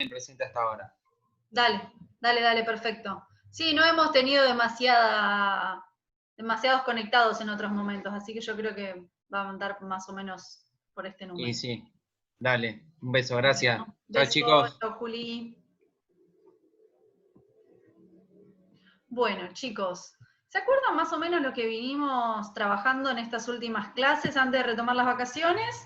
presente hasta ahora. Dale, dale, dale, perfecto. Sí, no hemos tenido demasiados conectados en otros momentos, así que yo creo que va a andar más o menos por este Y número. sí, dale, un beso, gracias. Bueno, Chao, beso, chicos. chao, Juli. Bueno, chicos, ¿se acuerdan más o menos lo que vinimos trabajando en estas últimas clases antes de retomar las vacaciones?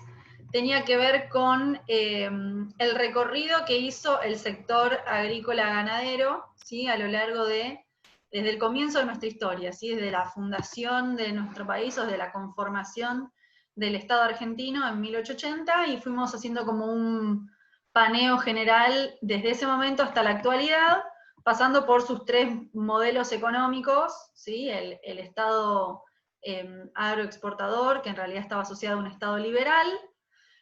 Tenía que ver con el recorrido que hizo el sector agrícola ganadero, ¿sí? A lo largo desde el comienzo de nuestra historia, ¿sí? Desde la fundación de nuestro país o desde la conformación del Estado argentino en 1880, y fuimos haciendo como un paneo general desde ese momento hasta la actualidad, pasando por sus tres modelos económicos, ¿sí? El Estado agroexportador, que en realidad estaba asociado a un Estado liberal,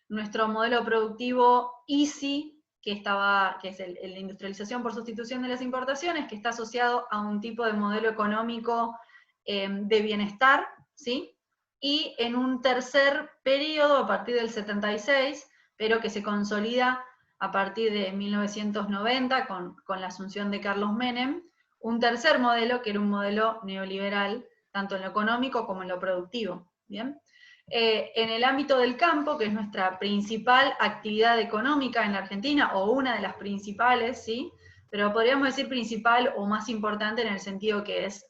nuestro modelo productivo EASY, que es la industrialización por sustitución de las importaciones, que está asociado a un tipo de modelo económico de bienestar, ¿sí? Y en un tercer periodo, a partir del 76, pero que se consolida a partir de 1990 con la asunción de Carlos Menem, un tercer modelo que era un modelo neoliberal, tanto en lo económico como en lo productivo, ¿bien? En el ámbito del campo, que es nuestra principal actividad económica en la Argentina, o una de las principales, ¿sí? Pero podríamos decir principal o más importante en el sentido que es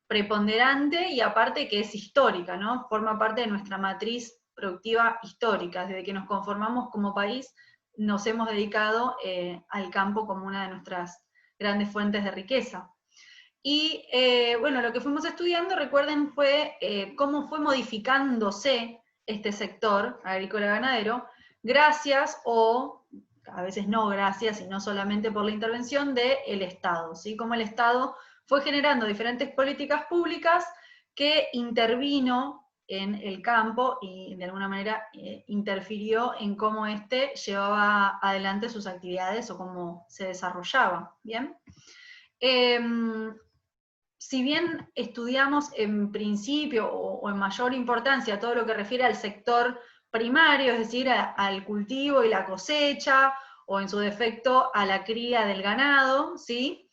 preponderante y aparte que es histórica, ¿no? Forma parte de nuestra matriz productiva histórica. Desde que nos conformamos como país, nos hemos dedicado al campo como una de nuestras grandes fuentes de riqueza. Y bueno, lo que fuimos estudiando, recuerden, fue cómo fue modificándose este sector agrícola-ganadero, gracias o a veces no gracias, sino solamente por la intervención del Estado, ¿sí? Cómo el Estado fue generando diferentes políticas públicas que intervino en el campo y de alguna manera interfirió en cómo éste llevaba adelante sus actividades o cómo se desarrollaba, ¿bien? Si bien estudiamos en principio o en mayor importancia todo lo que refiere al sector primario, es decir, al cultivo y la cosecha, o en su defecto a la cría del ganado, ¿sí?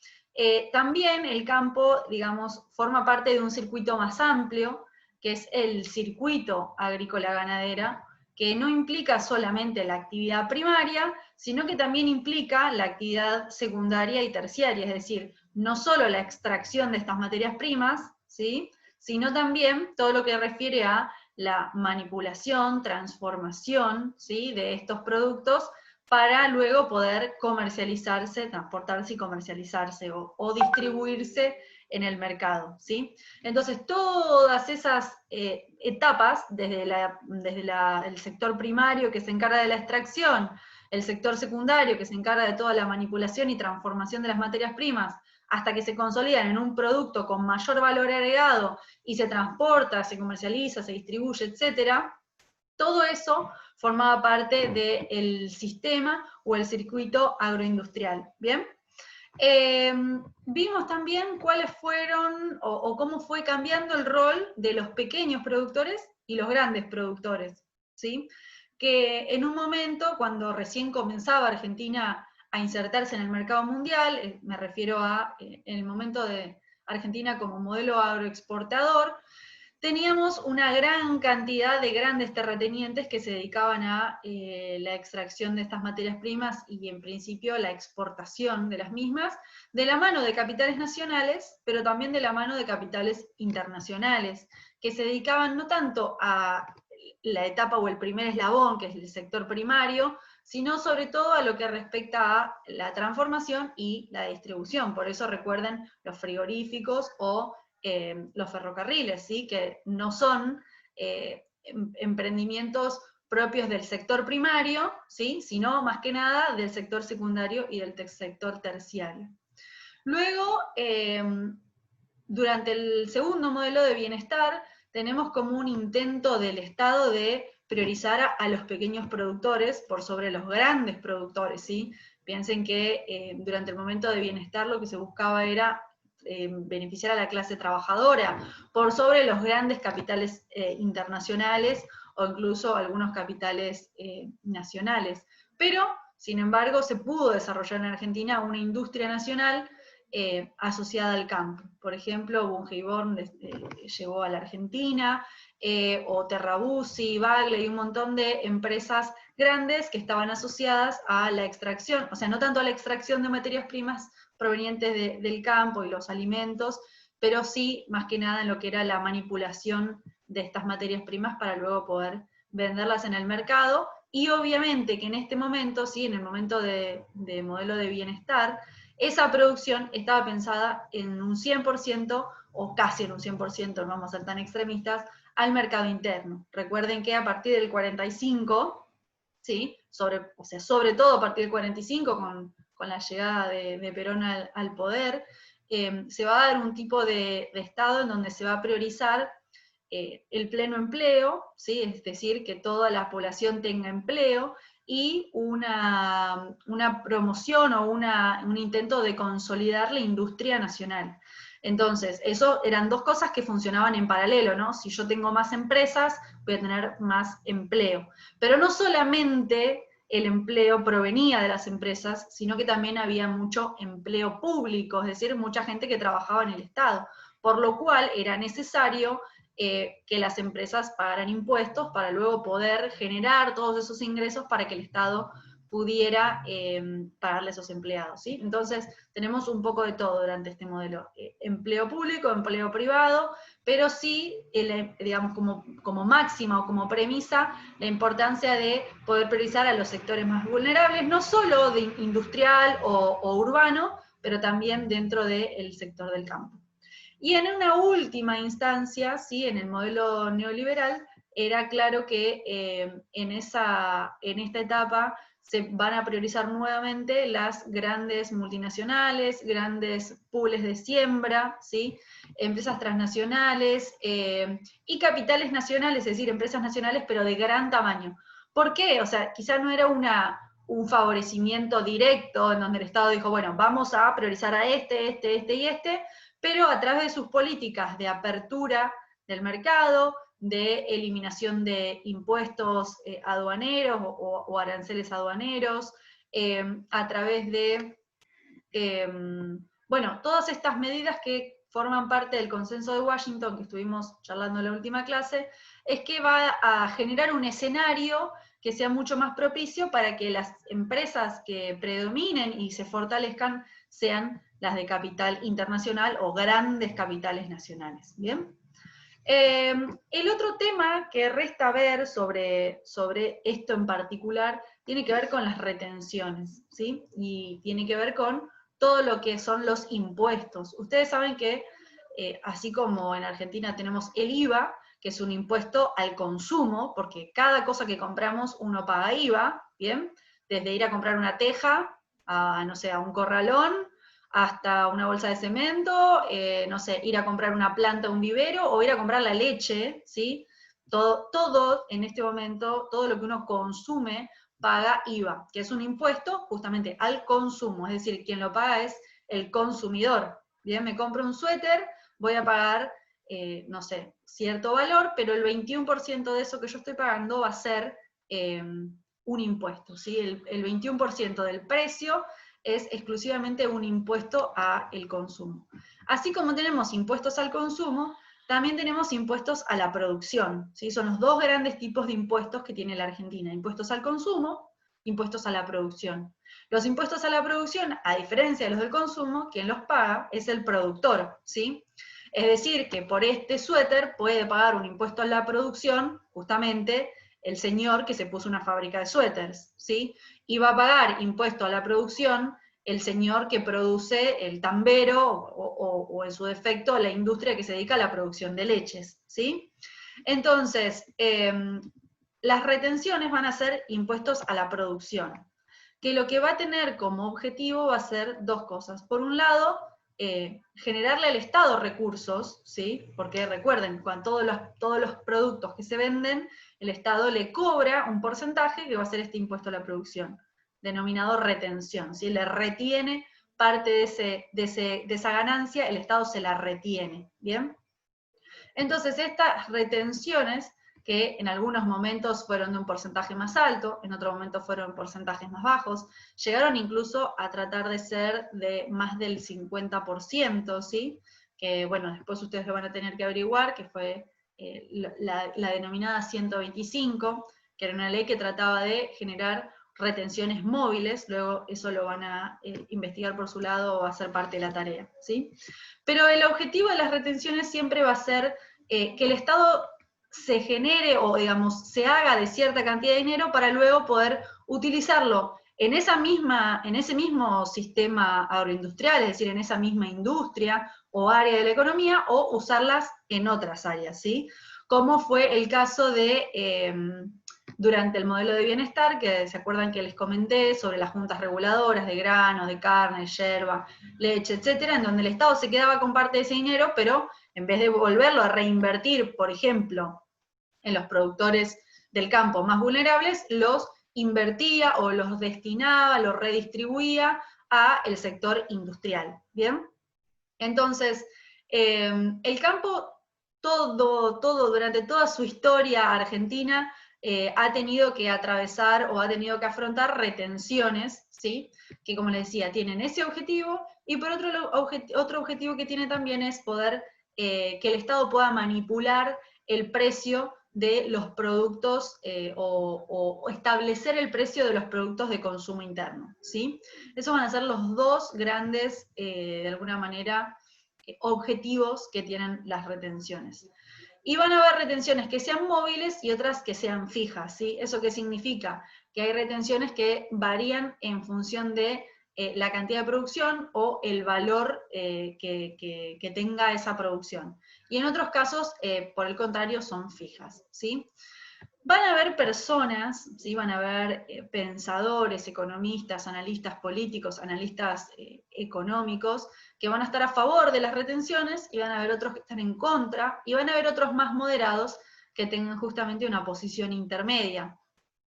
También el campo, digamos, forma parte de un circuito más amplio, que es el circuito agrícola-ganadera, que no implica solamente la actividad primaria, sino que también implica la actividad secundaria y terciaria, es decir, no solo la extracción de estas materias primas, ¿sí? Sino también todo lo que refiere a la manipulación, transformación, ¿sí? De estos productos para luego poder comercializarse, transportarse y comercializarse o distribuirse en el mercado, ¿sí? Entonces, todas esas etapas, desde el sector primario que se encarga de la extracción, el sector secundario que se encarga de toda la manipulación y transformación de las materias primas, hasta que se consolidan en un producto con mayor valor agregado y se transporta, se comercializa, se distribuye, etc., todo eso formaba parte del sistema o el circuito agroindustrial, ¿bien? Vimos también cuáles fueron o cómo fue cambiando el rol de los pequeños productores y los grandes productores, ¿sí? Que en un momento, cuando recién comenzaba Argentina a insertarse en el mercado mundial, me refiero a en el momento de Argentina como modelo agroexportador, teníamos una gran cantidad de grandes terratenientes que se dedicaban a la extracción de estas materias primas y en principio la exportación de las mismas, de la mano de capitales nacionales, pero también de la mano de capitales internacionales, que se dedicaban no tanto a la etapa o el primer eslabón, que es el sector primario, sino sobre todo a lo que respecta a la transformación y la distribución. Por eso recuerden los frigoríficos o los ferrocarriles, ¿sí? Que no son emprendimientos propios del sector primario, ¿sí? Sino más que nada del sector secundario y del sector terciario. Luego, durante el segundo modelo de bienestar, tenemos como un intento del Estado de priorizar a los pequeños productores por sobre los grandes productores, ¿sí? Piensen que durante el momento de bienestar lo que se buscaba era beneficiar a la clase trabajadora por sobre los grandes capitales internacionales o incluso algunos capitales nacionales. Pero Sin embargo, se pudo desarrollar en Argentina una industria nacional asociada al campo. Por ejemplo, Bunge y Born llegó a la Argentina, o Terrabuzzi, Bagley, y un montón de empresas grandes que estaban asociadas a la extracción, o sea, no tanto a la extracción de materias primas provenientes del campo y los alimentos, pero sí, más que nada, en lo que era la manipulación de estas materias primas para luego poder venderlas en el mercado, y obviamente que en este momento, sí, en el momento de modelo de bienestar, esa producción estaba pensada en un 100%, o casi en un 100%, no vamos a ser tan extremistas, al mercado interno. Recuerden que a partir del 45, ¿sí? sobre todo a partir del 45, con la llegada de Perón al poder, se va a dar un tipo de Estado en donde se va a priorizar el pleno empleo, ¿sí? Es decir, que toda la población tenga empleo, y una promoción o un intento de consolidar la industria nacional. Entonces, eso eran dos cosas que funcionaban en paralelo, ¿no? Si yo tengo más empresas, voy a tener más empleo. Pero no solamente el empleo provenía de las empresas, sino que también había mucho empleo público, es decir, mucha gente que trabajaba en el Estado, por lo cual era necesario que las empresas pagaran impuestos para luego poder generar todos esos ingresos para que el Estado pudiera pagarle a esos empleados, ¿sí? Entonces, tenemos un poco de todo durante este modelo. Empleo público, empleo privado, pero sí, digamos, como máxima o como premisa, la importancia de poder priorizar a los sectores más vulnerables, no solo de industrial o urbano, pero también dentro del sector del campo. Y en una última instancia, ¿sí? En el modelo neoliberal, era claro que en esta etapa se van a priorizar nuevamente las grandes multinacionales, grandes pools de siembra, ¿sí? Empresas transnacionales y capitales nacionales, es decir, empresas nacionales, pero de gran tamaño. ¿Por qué? O sea, quizás no era un favorecimiento directo en donde el Estado dijo, bueno, vamos a priorizar a este y este, pero a través de sus políticas de apertura del mercado, de eliminación de impuestos aduaneros o aranceles aduaneros, a través de, bueno, todas estas medidas que forman parte del consenso de Washington, que estuvimos charlando en la última clase, es que va a generar un escenario que sea mucho más propicio para que las empresas que predominen y se fortalezcan sean las de capital internacional o grandes capitales nacionales. ¿Bien? El otro tema que resta ver sobre esto en particular tiene que ver con las retenciones, ¿sí? Y tiene que ver con todo lo que son los impuestos. Ustedes saben que, así como en Argentina tenemos el IVA, que es un impuesto al consumo, porque cada cosa que compramos uno paga IVA, ¿bien? Desde ir a comprar una teja, a, no sé, a un corralón, hasta una bolsa de cemento, no sé, ir a comprar una planta, un vivero, o ir a comprar la leche, ¿sí? Todo en este momento, todo lo que uno consume, paga IVA, que es un impuesto justamente al consumo, es decir, quien lo paga es el consumidor. Bien, me compro un suéter, voy a pagar, no sé, cierto valor, pero el 21% de eso que yo estoy pagando va a ser un impuesto, ¿sí? El 21% del precio es exclusivamente un impuesto al consumo. Así como tenemos impuestos al consumo, también tenemos impuestos a la producción, ¿sí? Son los dos grandes tipos de impuestos que tiene la Argentina: impuestos al consumo, impuestos a la producción. Los impuestos a la producción, a diferencia de los del consumo, quien los paga es el productor, ¿sí? Es decir, que por este suéter puede pagar un impuesto a la producción, justamente, el señor que se puso una fábrica de suéteres, ¿sí? Y va a pagar impuesto a la producción el señor que produce el tambero o en su defecto la industria que se dedica a la producción de leches, ¿sí? Entonces, las retenciones van a ser impuestos a la producción, que lo que va a tener como objetivo va a ser dos cosas. Por un lado, generarle al Estado recursos, ¿sí? Porque recuerden, con todos los productos que se venden, el Estado le cobra un porcentaje que va a ser este impuesto a la producción, denominado retención, ¿sí? Le retiene parte de esa ganancia, el Estado se la retiene, ¿bien? Entonces, estas retenciones, que en algunos momentos fueron de un porcentaje más alto, en otros momentos fueron porcentajes más bajos, llegaron incluso a tratar de ser de más del 50%, ¿sí? Que bueno, después ustedes lo van a tener que averiguar, que fue la denominada 125, que era una ley que trataba de generar retenciones móviles, luego eso lo van a investigar por su lado o va a ser parte de la tarea, ¿sí? Pero el objetivo de las retenciones siempre va a ser que el Estado se genere o, digamos, se haga de cierta cantidad de dinero para luego poder utilizarlo en ese mismo sistema agroindustrial, es decir, en esa misma industria o área de la economía, o usarlas en otras áreas, ¿sí? Como fue el caso de, durante el modelo de bienestar, que se acuerdan que les comenté sobre las juntas reguladoras de grano, de carne, yerba, leche, etcétera, en donde el Estado se quedaba con parte de ese dinero, pero en vez de volverlo a reinvertir, por ejemplo, en los productores del campo más vulnerables, los invertía o los destinaba, los redistribuía a el sector industrial, ¿bien? Entonces, el campo, durante toda su historia argentina, ha tenido que atravesar o ha tenido que afrontar retenciones, ¿sí? Que como les decía, tienen ese objetivo, y por otro objetivo que tiene también es poder que el Estado pueda manipular el precio de los productos o establecer el precio de los productos de consumo interno, ¿sí? Esos van a ser los dos grandes, de alguna manera, objetivos que tienen las retenciones. Y van a haber retenciones que sean móviles y otras que sean fijas, ¿sí? ¿Eso qué significa? Que hay retenciones que varían en función de la cantidad de producción o el valor que tenga esa producción. Y en otros casos, por el contrario, son fijas, ¿sí? Van a haber personas, ¿sí? Van a haber pensadores, economistas, analistas políticos, analistas económicos, que van a estar a favor de las retenciones, y van a haber otros que están en contra, y van a haber otros más moderados que tengan justamente una posición intermedia.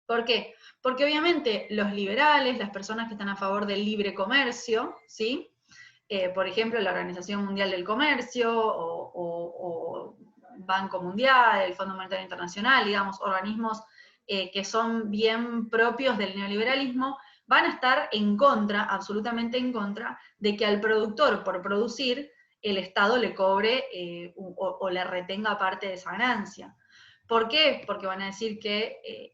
¿Por qué? Porque obviamente los liberales, las personas que están a favor del libre comercio, ¿sí? Por ejemplo, la Organización Mundial del Comercio, o Banco Mundial, el Fondo Monetario Internacional, digamos, organismos que son bien propios del neoliberalismo, van a estar en contra, absolutamente en contra, de que al productor, por producir, el Estado le cobre o le retenga parte de esa ganancia. ¿Por qué? Porque van a decir que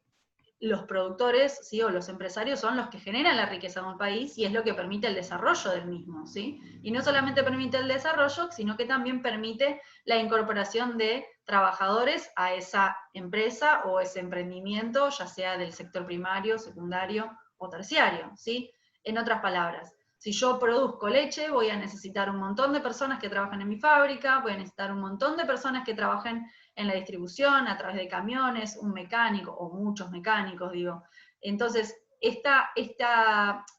los productores, ¿sí? O los empresarios son los que generan la riqueza de un país, y es lo que permite el desarrollo del mismo, ¿sí? Y no solamente permite el desarrollo, sino que también permite la incorporación de trabajadores a esa empresa o ese emprendimiento, ya sea del sector primario, secundario o terciario, ¿sí? En otras palabras, si yo produzco leche, voy a necesitar un montón de personas que trabajen en mi fábrica, voy a necesitar un montón de personas que trabajen en la distribución, a través de camiones, un mecánico, o muchos mecánicos, digo. Entonces,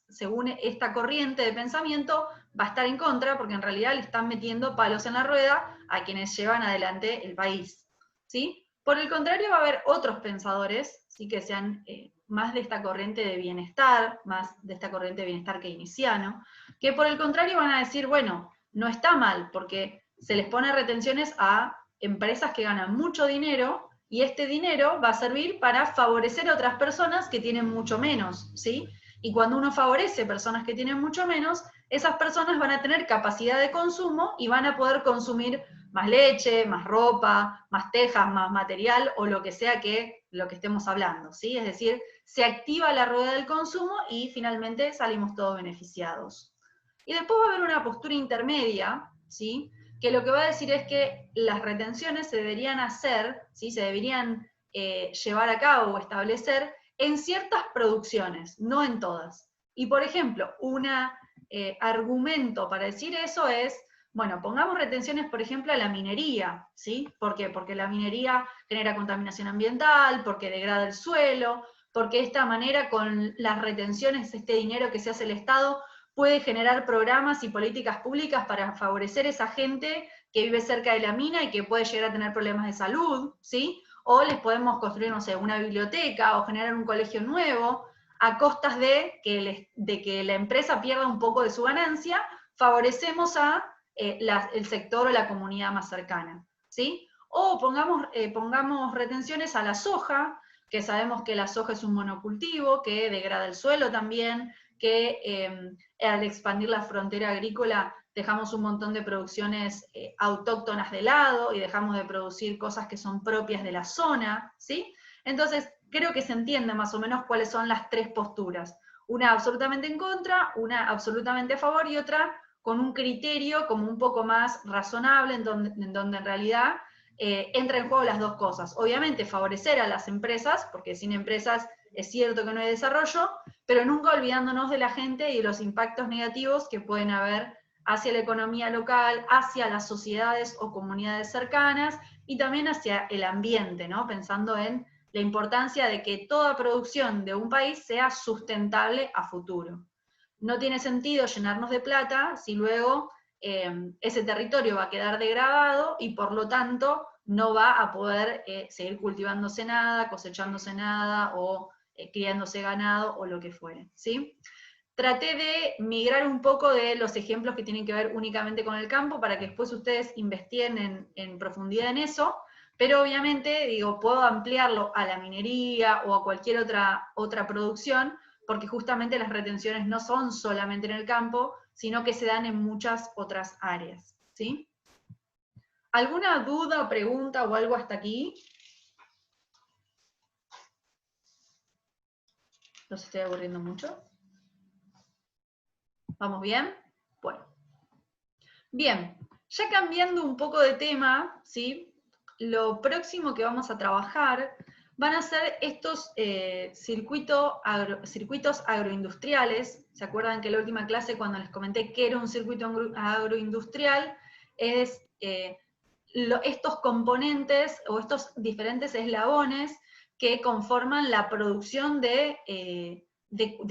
según esta corriente de pensamiento, va a estar en contra, porque en realidad le están metiendo palos en la rueda a quienes llevan adelante el país, ¿sí? Por el contrario, va a haber otros pensadores, ¿sí? Que sean más de esta corriente de bienestar, más de esta corriente de bienestar keynesiano, que por el contrario van a decir, bueno, no está mal, porque se les pone retenciones a empresas que ganan mucho dinero, y este dinero va a servir para favorecer a otras personas que tienen mucho menos, ¿sí? Y cuando uno favorece personas que tienen mucho menos, esas personas van a tener capacidad de consumo y van a poder consumir más leche, más ropa, más tejas, más material, o lo que sea que lo que estemos hablando, ¿sí? Es decir, se activa la rueda del consumo y finalmente salimos todos beneficiados. Y después va a haber una postura intermedia, ¿sí? Que lo que va a decir es que las retenciones se deberían hacer, ¿sí? Se deberían llevar a cabo o establecer en ciertas producciones, no en todas. Y por ejemplo, un argumento para decir eso es, bueno, pongamos retenciones, por ejemplo, a la minería, ¿sí? ¿Por qué? Porque la minería genera contaminación ambiental, porque degrada el suelo, porque de esta manera, con las retenciones, este dinero que se hace el Estado, puede generar programas y políticas públicas para favorecer a esa gente que vive cerca de la mina y que puede llegar a tener problemas de salud, ¿sí? O les podemos construir, no sé, una biblioteca o generar un colegio nuevo a costas de que la empresa pierda un poco de su ganancia, favorecemos a el sector o la comunidad más cercana, ¿sí? O pongamos retenciones a la soja, que sabemos que la soja es un monocultivo, que degrada el suelo también, que al expandir la frontera agrícola dejamos un montón de producciones autóctonas de lado y dejamos de producir cosas que son propias de la zona, ¿sí? Entonces, creo que se entiende más o menos cuáles son las tres posturas. Una absolutamente en contra, una absolutamente a favor y otra con un criterio como un poco más razonable, en donde en realidad entra en juego las dos cosas. Obviamente favorecer a las empresas, porque sin empresas es cierto que no hay desarrollo, pero nunca olvidándonos de la gente y de los impactos negativos que pueden haber hacia la economía local, hacia las sociedades o comunidades cercanas, y también hacia el ambiente, ¿no? Pensando en la importancia de que toda producción de un país sea sustentable a futuro. No tiene sentido llenarnos de plata si luego ese territorio va a quedar degradado y por lo tanto no va a poder seguir cultivándose nada, cosechándose nada o criándose ganado o lo que fuere, ¿sí? Traté de migrar un poco de los ejemplos que tienen que ver únicamente con el campo para que después ustedes investiguen en profundidad en eso, pero obviamente, digo, puedo ampliarlo a la minería o a cualquier otra producción, porque justamente las retenciones no son solamente en el campo, sino que se dan en muchas otras áreas, ¿sí? ¿Alguna duda, pregunta o algo hasta aquí? ¿Los estoy aburriendo mucho? ¿Vamos bien? Bueno. Bien, ya cambiando un poco de tema, ¿sí? Lo próximo que vamos a trabajar van a ser estos circuitos agroindustriales. ¿Se acuerdan que la última clase cuando les comenté qué era un circuito agroindustrial? Es estos componentes o estos diferentes eslabones que conforman la producción de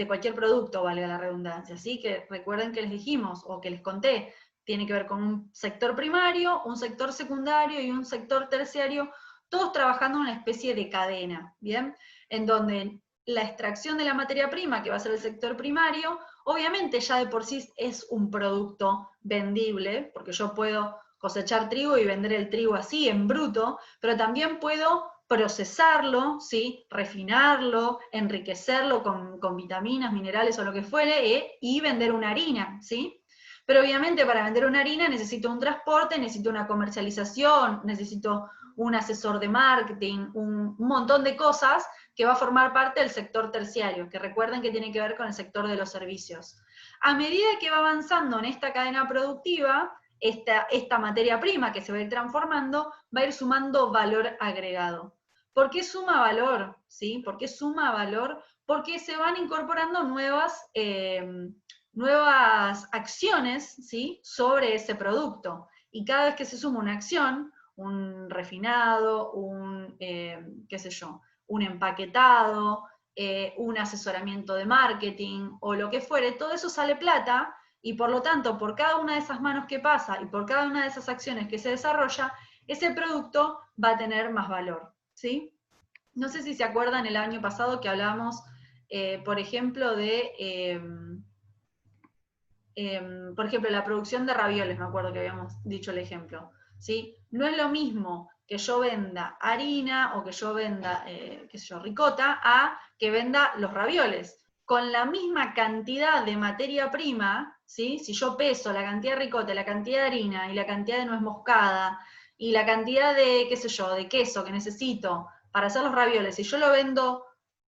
cualquier producto, valga la redundancia. ¿Sí? Que recuerden que les dijimos o que les conté, tiene que ver con un sector primario, un sector secundario y un sector terciario, todos trabajando en una especie de cadena, ¿bien? En donde la extracción de la materia prima, que va a ser el sector primario, obviamente ya de por sí es un producto vendible, porque yo puedo cosechar trigo y vender el trigo así, en bruto, pero también puedo procesarlo, ¿sí? Refinarlo, enriquecerlo con vitaminas, minerales o lo que fuere, y vender una harina, ¿sí? Pero obviamente para vender una harina necesito un transporte, necesito una comercialización, necesito un asesor de marketing, un montón de cosas que va a formar parte del sector terciario, que recuerden que tiene que ver con el sector de los servicios. A medida que va avanzando en esta cadena productiva, esta materia prima que se va a ir transformando, va a ir sumando valor agregado. ¿Por qué suma valor? ¿Sí? ¿Por qué suma valor? Porque se van incorporando nuevas acciones, ¿sí? Sobre ese producto. Y cada vez que se suma una acción, un refinado, qué sé yo, un empaquetado, un asesoramiento de marketing o lo que fuere, todo eso sale plata y por lo tanto, por cada una de esas manos que pasa y por cada una de esas acciones que se desarrolla, ese producto va a tener más valor, ¿sí? No sé si se acuerdan el año pasado que hablamos, por ejemplo, por ejemplo, la producción de ravioles, me acuerdo que habíamos dicho el ejemplo, ¿sí? No es lo mismo que yo venda harina o que yo venda, qué sé yo, ricota, a que venda los ravioles. Con la misma cantidad de materia prima, ¿sí? Si yo peso la cantidad de ricota, la cantidad de harina y la cantidad de nuez moscada y la cantidad de, qué sé yo, de queso que necesito para hacer los ravioles, si yo lo vendo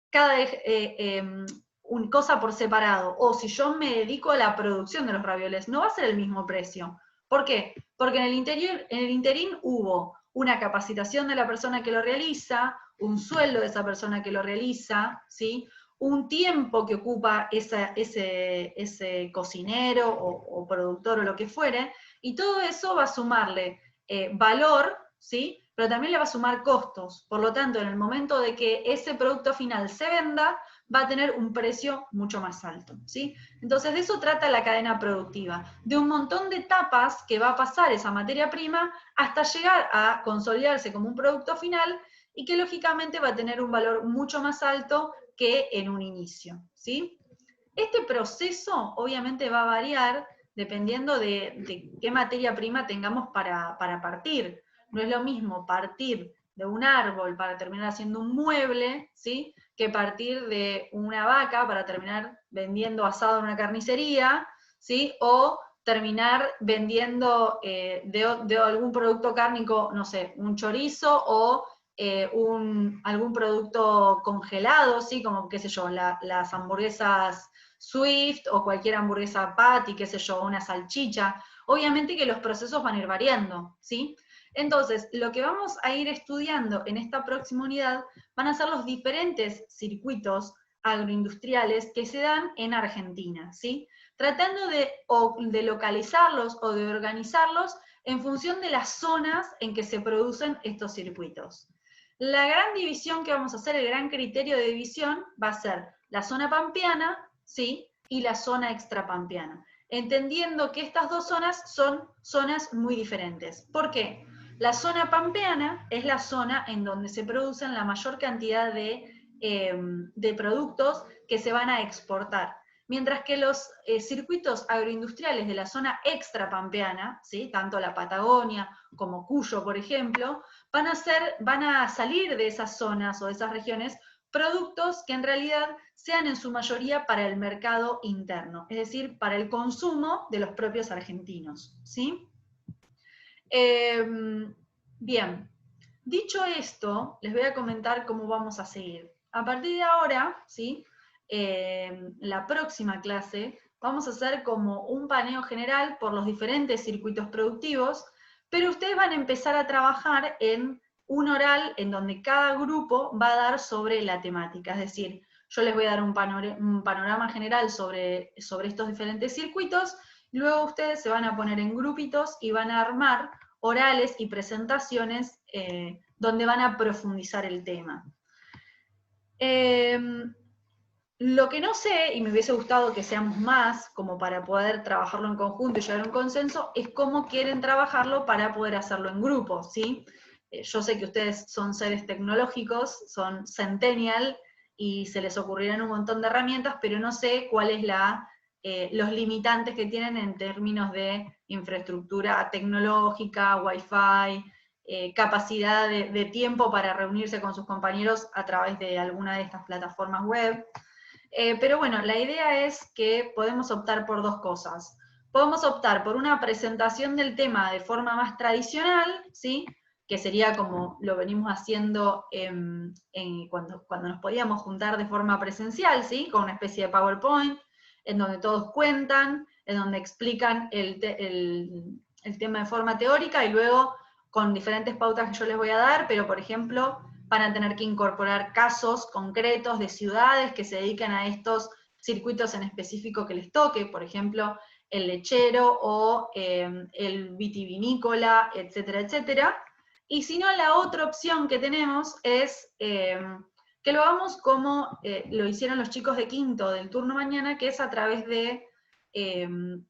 cada cosa por separado, o si yo me dedico a la producción de los ravioles, no va a ser el mismo precio. ¿Por qué? Porque en el interín hubo una capacitación de la persona que lo realiza, un sueldo de esa persona que lo realiza, ¿sí? Un tiempo que ocupa ese cocinero o productor o lo que fuere, y todo eso va a sumarle valor, ¿sí? Pero también le va a sumar costos. Por lo tanto, en el momento de que ese producto final se venda, va a tener un precio mucho más alto, ¿sí? Entonces, de eso trata la cadena productiva, de un montón de etapas que va a pasar esa materia prima hasta llegar a consolidarse como un producto final y que lógicamente va a tener un valor mucho más alto que en un inicio, ¿sí? Este proceso obviamente va a variar dependiendo de qué materia prima tengamos para partir. No es lo mismo partir de un árbol para terminar haciendo un mueble, ¿sí? Que partir de una vaca para terminar vendiendo asado en una carnicería, ¿sí? O terminar vendiendo de algún producto cárnico, no sé, un chorizo o algún producto congelado, ¿sí? Como, qué sé yo, las hamburguesas Swift o cualquier hamburguesa patty, qué sé yo, una salchicha. Obviamente que los procesos van a ir variando, ¿sí? Entonces, lo que vamos a ir estudiando en esta próxima unidad van a ser los diferentes circuitos agroindustriales que se dan en Argentina, ¿sí? Tratando de localizarlos o de organizarlos en función de las zonas en que se producen estos circuitos. La gran división que vamos a hacer, el gran criterio de división, va a ser la zona pampeana, ¿sí? Y la zona extrapampeana, entendiendo que estas dos zonas son zonas muy diferentes. ¿Por qué? La zona pampeana es la zona en donde se producen la mayor cantidad de productos que se van a exportar. Mientras que los circuitos agroindustriales de la zona extrapampeana, ¿sí? Tanto la Patagonia como Cuyo, por ejemplo, van a salir de esas zonas o de esas regiones productos que en realidad sean en su mayoría para el mercado interno, es decir, para el consumo de los propios argentinos, ¿sí? Bien, dicho esto, les voy a comentar cómo vamos a seguir. A partir de ahora, ¿sí? La próxima clase, vamos a hacer como un paneo general por los diferentes circuitos productivos, pero ustedes van a empezar a trabajar en un oral en donde cada grupo va a dar sobre la temática, es decir, yo les voy a dar un panorama general sobre estos diferentes circuitos, luego ustedes se van a poner en grupitos y van a armar orales y presentaciones donde van a profundizar el tema. Lo que no sé, y me hubiese gustado que seamos más, como para poder trabajarlo en conjunto y llegar a un consenso, es cómo quieren trabajarlo para poder hacerlo en grupo, ¿sí? Yo sé que ustedes son seres tecnológicos, son centennial, y se les ocurrirán un montón de herramientas, pero no sé cuál es los limitantes que tienen en términos de infraestructura tecnológica, wifi, capacidad de tiempo para reunirse con sus compañeros a través de alguna de estas plataformas web. Pero bueno, la idea es que podemos optar por dos cosas. Podemos optar por una presentación del tema de forma más tradicional, ¿sí? Que sería como lo venimos haciendo cuando nos podíamos juntar de forma presencial, ¿sí? Con una especie de PowerPoint, en donde todos cuentan, en donde explican el tema de forma teórica, y luego con diferentes pautas que yo les voy a dar, pero por ejemplo, van a tener que incorporar casos concretos de ciudades que se dedican a estos circuitos en específico que les toque, por ejemplo, el lechero o el vitivinícola, etcétera, etcétera. Y si no, la otra opción que tenemos es que lo hagamos como lo hicieron los chicos de quinto del turno mañana, que es a través de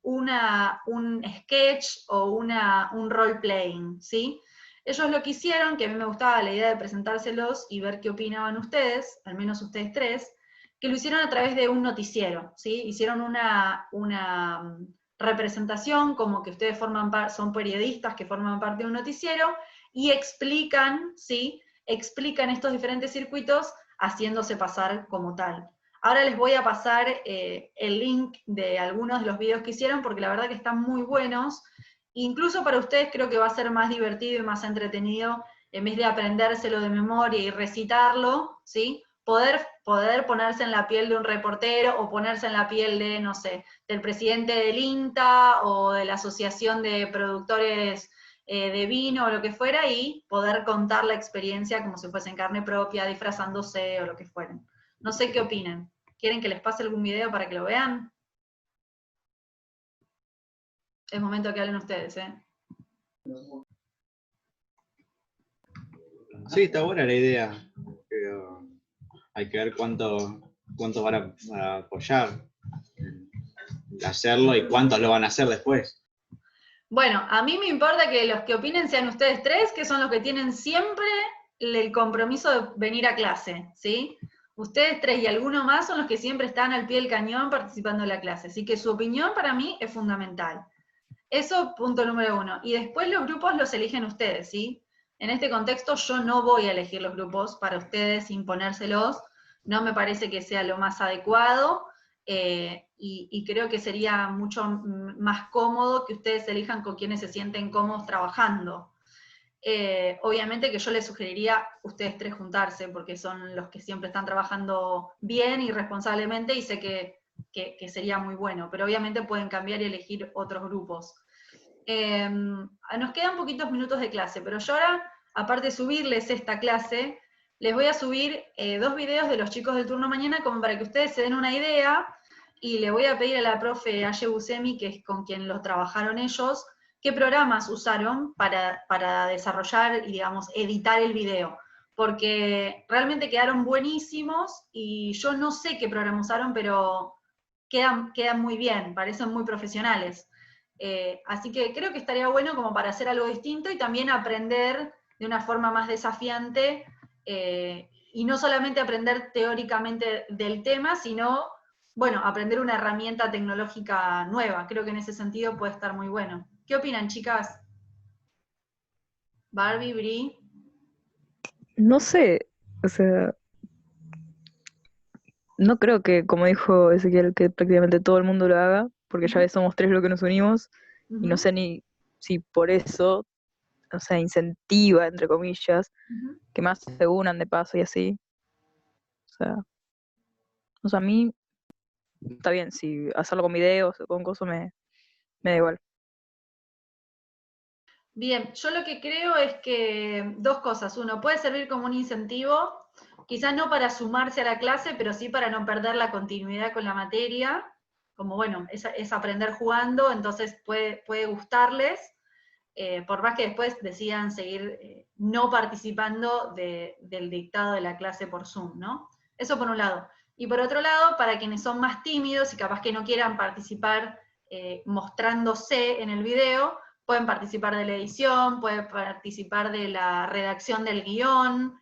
un sketch o un role-playing, ¿sí? Ellos lo que hicieron, que a mí me gustaba la idea de presentárselos y ver qué opinaban ustedes, al menos ustedes tres, que lo hicieron a través de un noticiero, ¿sí? Hicieron una representación como que ustedes son periodistas que forman parte de un noticiero y explican, ¿sí? Explican estos diferentes circuitos haciéndose pasar como tal. Ahora les voy a pasar el link de algunos de los videos que hicieron, porque la verdad que están muy buenos. Incluso para ustedes creo que va a ser más divertido y más entretenido, en vez de aprendérselo de memoria y recitarlo, ¿sí? Poder ponerse en la piel de un reportero, o ponerse en la piel de, no sé, del presidente del INTA, o de la Asociación de Productores de Vino, o lo que fuera, y poder contar la experiencia como si fuese en carne propia, disfrazándose, o lo que fuera. No sé qué opinan. ¿Quieren que les pase algún video para que lo vean? Es momento que hablen ustedes, ¿eh? Sí, está buena la idea, pero hay que ver cuánto van a apoyar, hacerlo, y cuántos lo van a hacer después. Bueno, a mí me importa que los que opinen sean ustedes tres, que son los que tienen siempre el compromiso de venir a clase, ¿sí? Ustedes tres y alguno más son los que siempre están al pie del cañón participando en la clase, así que su opinión para mí es fundamental. Eso, punto número uno. Y después los grupos los eligen ustedes, ¿sí? En este contexto yo no voy a elegir los grupos para ustedes, imponérselos, no me parece que sea lo más adecuado, y creo que sería mucho más cómodo que ustedes elijan con quienes se sienten cómodos trabajando. Obviamente que yo les sugeriría ustedes tres juntarse, porque son los que siempre están trabajando bien y responsablemente, y sé que sería muy bueno, pero obviamente pueden cambiar y elegir otros grupos. Nos quedan poquitos minutos de clase, pero yo ahora, aparte de subirles esta clase, les voy a subir 2 videos de los chicos del turno mañana, como para que ustedes se den una idea, y le voy a pedir a la profe Aye Busemi, que es con quien los trabajaron ellos, qué programas usaron para desarrollar y, digamos, editar el video, porque realmente quedaron buenísimos, y yo no sé qué programa usaron, pero quedan muy bien, parecen muy profesionales. Así que creo que estaría bueno como para hacer algo distinto y también aprender de una forma más desafiante, y no solamente aprender teóricamente del tema, sino, bueno, aprender una herramienta tecnológica nueva. Creo que en ese sentido puede estar muy bueno. ¿Qué opinan, chicas? Barbie, Bri. No sé, o sea, no creo que, como dijo Ezequiel, que prácticamente todo el mundo lo haga, porque ya ves, somos 3 los que nos unimos, y no sé ni si por eso, o sea, incentiva, entre comillas, que más se unan de paso y así. O sea, a mí está bien, si hacerlo con videos o con cosas me da igual. Bien, yo lo que creo es que 2 cosas. Uno, puede servir como un incentivo, quizás no para sumarse a la clase, pero sí para no perder la continuidad con la materia. Como bueno, es aprender jugando, entonces puede gustarles, por más que después decidan seguir no participando del dictado de la clase por Zoom, ¿no? Eso por un lado. Y por otro lado, para quienes son más tímidos y capaz que no quieran participar mostrándose en el video, pueden participar de la edición, pueden participar de la redacción del guión,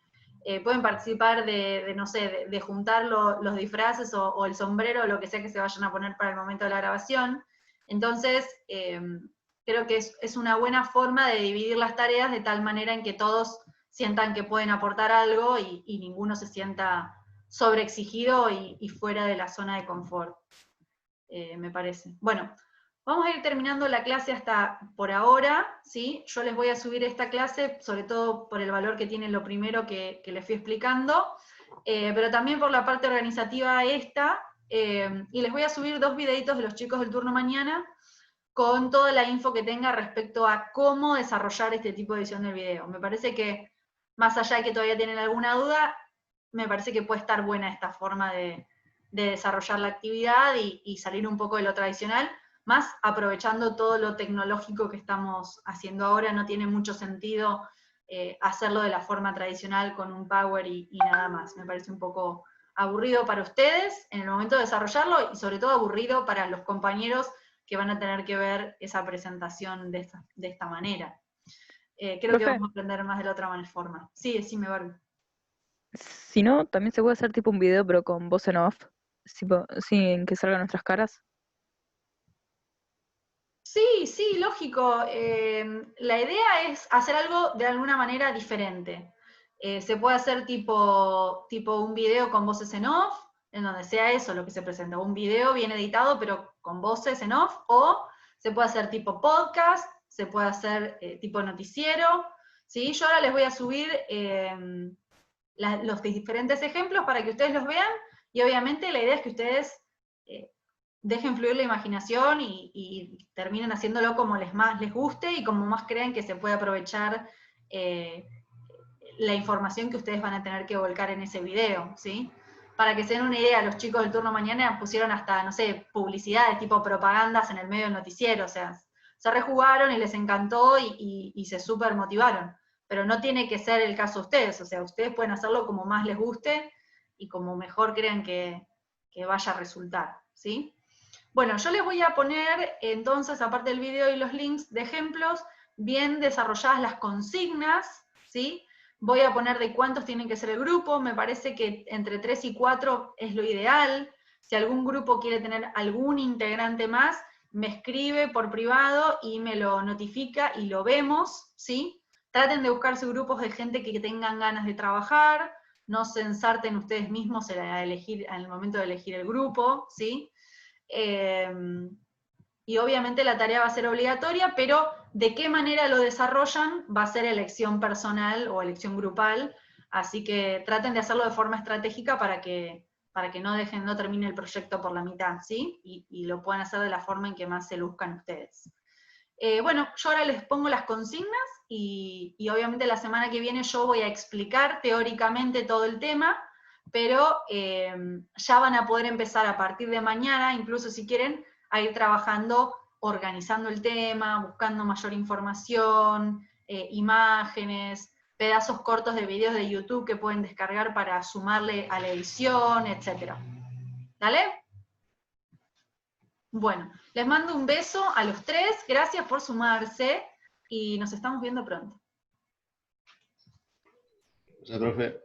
pueden participar no sé, de juntar los disfraces o el sombrero, o lo que sea que se vayan a poner para el momento de la grabación. Entonces, creo que es una buena forma de dividir las tareas de tal manera en que todos sientan que pueden aportar algo y ninguno se sienta sobreexigido y fuera de la zona de confort, me parece. Bueno, vamos a ir terminando la clase hasta por ahora, ¿sí? Yo les voy a subir esta clase, sobre todo por el valor que tiene lo primero que les fui explicando, pero también por la parte organizativa esta, y les voy a subir 2 videitos de los chicos del turno mañana, con toda la info que tenga respecto a cómo desarrollar este tipo de edición del video. Me parece que, más allá de que todavía tienen alguna duda, me parece que puede estar buena esta forma de desarrollar la actividad y salir un poco de lo tradicional, más aprovechando todo lo tecnológico que estamos haciendo ahora. No tiene mucho sentido hacerlo de la forma tradicional con un Power y nada más. Me parece un poco aburrido para ustedes en el momento de desarrollarlo, y sobre todo aburrido para los compañeros que van a tener que ver esa presentación de esta manera. Creo que Profe, vamos a aprender más de la otra forma. Sí, decime, Barbie. si no, también se puede hacer tipo un video, pero con voz en off, sin que salgan nuestras caras. Sí, sí, lógico. La idea es hacer algo de alguna manera diferente. Se puede hacer tipo un video con voces en off, en donde sea eso lo que se presenta, un video bien editado pero con voces en off, o se puede hacer tipo podcast, se puede hacer tipo noticiero, ¿sí? Yo ahora les voy a subir los diferentes ejemplos para que ustedes los vean, y obviamente la idea es que ustedes dejen fluir la imaginación y terminen haciéndolo como más les guste y como más crean que se puede aprovechar la información que ustedes van a tener que volcar en ese video, ¿sí? Para que se den una idea, los chicos del turno mañana pusieron hasta, no sé, publicidades, tipo propagandas en el medio del noticiero, o sea, se rejugaron y les encantó y se súper motivaron. Pero no tiene que ser el caso de ustedes, o sea, ustedes pueden hacerlo como más les guste y como mejor crean que vaya a resultar, ¿sí? Bueno, yo les voy a poner entonces, aparte del video y los links de ejemplos, bien desarrolladas las consignas, ¿sí? Voy a poner de cuántos tienen que ser el grupo, me parece que entre 3 y 4 es lo ideal. Si algún grupo quiere tener algún integrante más, me escribe por privado y me lo notifica y lo vemos, ¿sí? Traten de buscarse grupos de gente que tengan ganas de trabajar, no se ensarten ustedes mismos en el momento de elegir el grupo, ¿sí? Y obviamente la tarea va a ser obligatoria, pero de qué manera lo desarrollan va a ser elección personal o elección grupal, así que traten de hacerlo de forma estratégica para que no termine el proyecto por la mitad, ¿sí? Y lo puedan hacer de la forma en que más se luzcan ustedes. Bueno, yo ahora les pongo las consignas y obviamente la semana que viene yo voy a explicar teóricamente todo el tema, pero ya van a poder empezar a partir de mañana, incluso si quieren, a ir trabajando, organizando el tema, buscando mayor información, imágenes, pedazos cortos de videos de YouTube que pueden descargar para sumarle a la edición, etc. ¿Dale? Bueno, les mando un beso a los tres, gracias por sumarse y nos estamos viendo pronto. O sea, profe.